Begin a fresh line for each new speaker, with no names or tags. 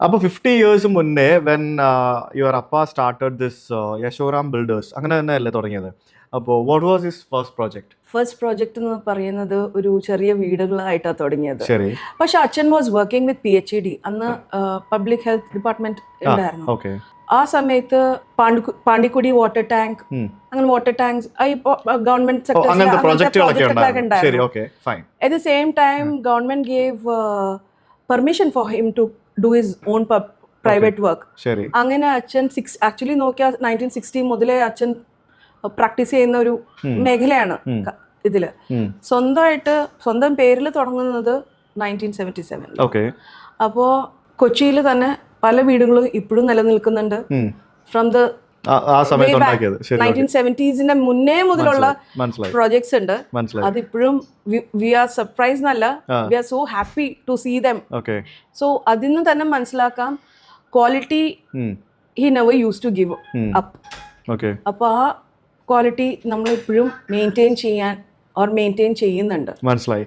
അപ്പോൾ 50 years മുന്നേ when your അപ്പ സ്റ്റാർട്ടഡ് ദിസ് യശോറാം ബിൽഡേഴ്സ് അങ്ങനെ തന്നെയല്ലേ തുടങ്ങിയത്? അപ്പോൾ what was his first project?
First project എന്ന് പറയുന്നത് ഒരു ചെറിയ വീടുകളായിട്ടാണ് തുടങ്ങിയത്.
ശരി.
പക്ഷെ അച്ഛൻ വാസ് വർക്കിംഗ് വിത്ത് PhD. അന്ന് പബ്ലിക് ഹെൽത്ത് ഡിപ്പാർട്ട്മെന്റ് ഉണ്ടായിരുന്നു.
ഓക്കെ.
ആ സമയത്ത് പാണ്ടിക്കുടി വാട്ടർ ടാങ്ക്, അങ്ങനെ വാട്ടർ ടാങ്ക്സ് ഗവൺമെന്റ് സെക്ടറിലൊക്കെ ഉണ്ടായിരുന്നു. At the same time government gave permission for him to do his own private work. അങ്ങനെ അച്ഛൻ ആക്ച്വലി നോക്കിയാൽ 1960 മുതലേ അച്ഛൻ പ്രാക്ടീസ് ചെയ്യുന്ന ഒരു മേഖലയാണ് ഇതില്. സ്വന്തം പേരിൽ തുടങ്ങുന്നത് 1977. അപ്പോ കൊച്ചിയിൽ തന്നെ പല വീടുകളും ഇപ്പോഴും നിലനിൽക്കുന്നുണ്ട്. ഫ്രം ദ 1970s മുന്നേ മുതലുള്ള പ്രോജക്ട്സ് ഉണ്ട്. അതിപ്പോഴും വി ആർ സർപ്രൈസ് എന്നല്ല, we are so happy to see them. So അതിൽ നിന്ന് തന്നെ മനസ്സിലാക്കാം quality he never use to give up. അപ്പൊ ആ ക്വാളിറ്റി നമ്മൾ ഇപ്പോഴും മെയിൻറ്റെയിൻ ചെയ്യുന്നുണ്ട്.
മനസ്സിലായി.